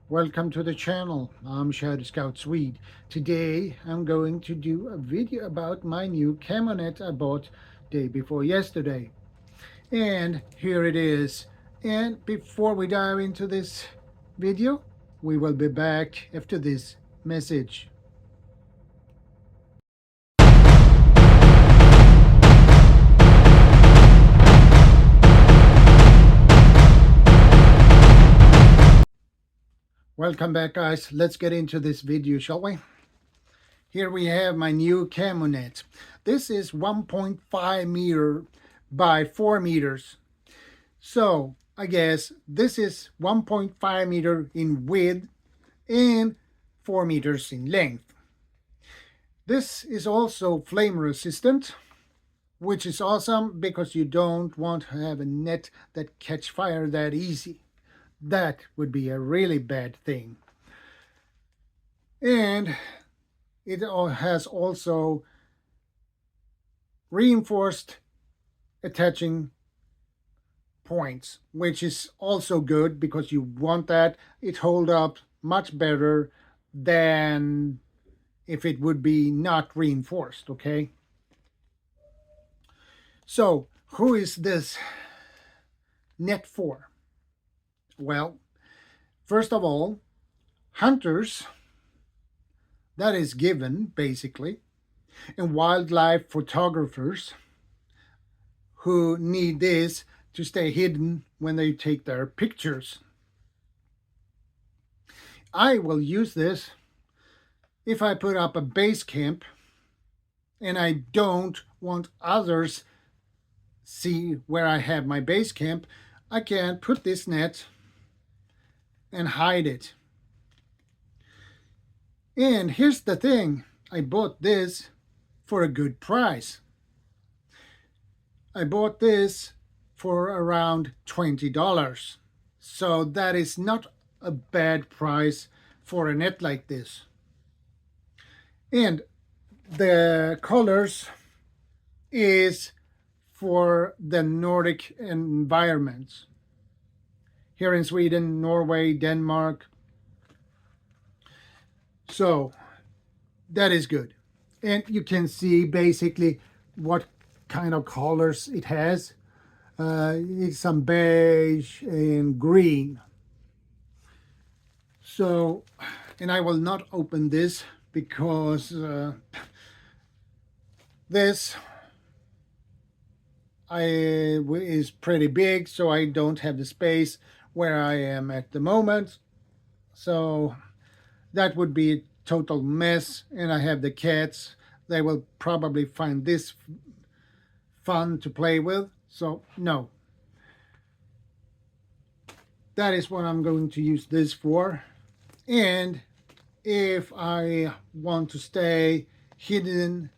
Welcome to the channel. I'm ShadowScoutSwede. Today I'm going to do a video about my new camo net I bought day before yesterday. And here it is. And before we dive into this video, we will be back after this message. Welcome back, guys. Let's get into this video, shall we? Here we have my new camo net. This is 1.5 meter by 4 meters. So I guess this is 1.5 meter in width and 4 meters in length. This is also flame resistant, which is awesome because you don't want to have a net that catch fire that easy. That would be a really bad thing. And it has also reinforced attaching points, which is also good because you want that. It hold up much better than if it would be not reinforced, okay? So who is this net for? Well, first of all, hunters, that is given basically, and wildlife photographers who need this to stay hidden when they take their pictures. I will use this if I put up a base camp and I don't want others see where I have my base camp. I can put this net and hide it. And here's the thing, I bought this for a good price. I bought this for around $20. So that is not a bad price for a net like this. And the colors is for the Nordic environments. Here in Sweden, Norway, Denmark. So that is good. And you can see basically what kind of colors it has. It's some beige and green. So, and I will not open this because this is pretty big, so I don't have the space where I am at the moment. So that would be a total mess, and I have the cats. They will probably find this fun to play with, so no. That is what I'm going to use this for. And if I want to stay hidden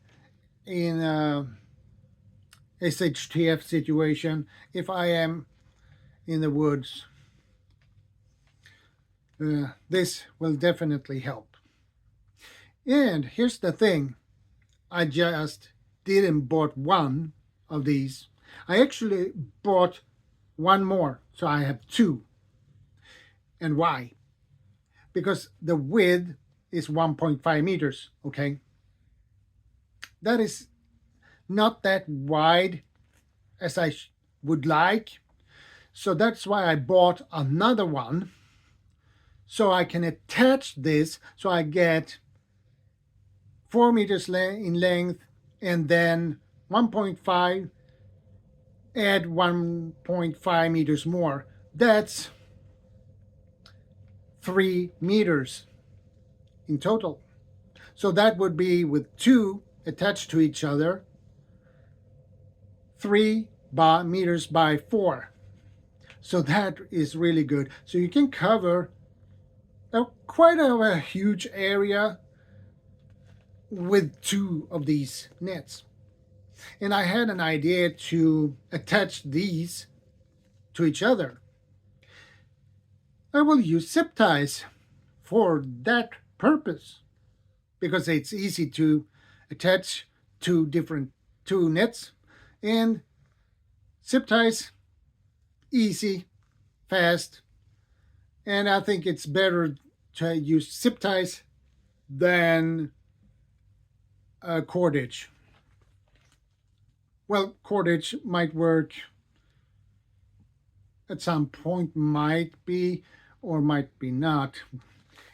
in a SHTF situation, if I am in the woods, this will definitely help. And here's the thing, I just didn't bought one of these. I actually bought one more, so I have two. And why? Because the width is 1.5 meters, okay? That is not that wide as I would like. So that's why I bought another one, so I can attach this, so I get 4 meters in length and then 1.5, add 1.5 meters more. That's 3 meters in total. So that would be with two attached to each other, 3 meters by 4. So that is really good. So you can cover quite a huge area with two of these nets. And I had an idea to attach these to each other. I will use zip ties for that purpose because it's easy to attach two nets, and zip ties, easy, fast, And I think it's better to use zip ties than cordage. Well, cordage might work at some point, might be or might be not.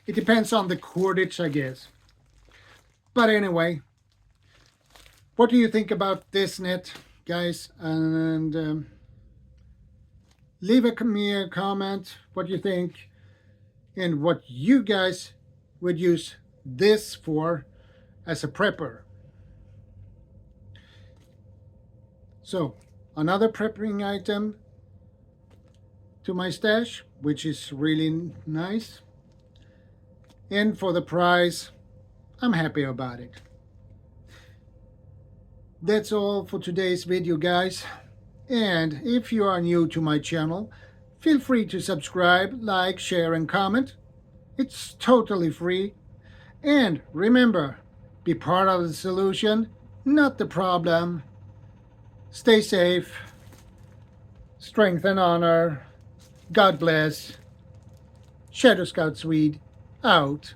It depends on the cordage, I guess. But anyway, what do you think about this net, guys? And leave me a comment what you think and what you guys would use this for as a prepper. So, another prepping item to my stash, which is really nice. And for the price, I'm happy about it. That's all for today's video, guys. And if you are new to my channel, feel free to subscribe, like, share, and comment. It's totally free. And remember, be part of the solution, not the problem. Stay safe. Strength and honor. God bless. ShadowScoutSwede out.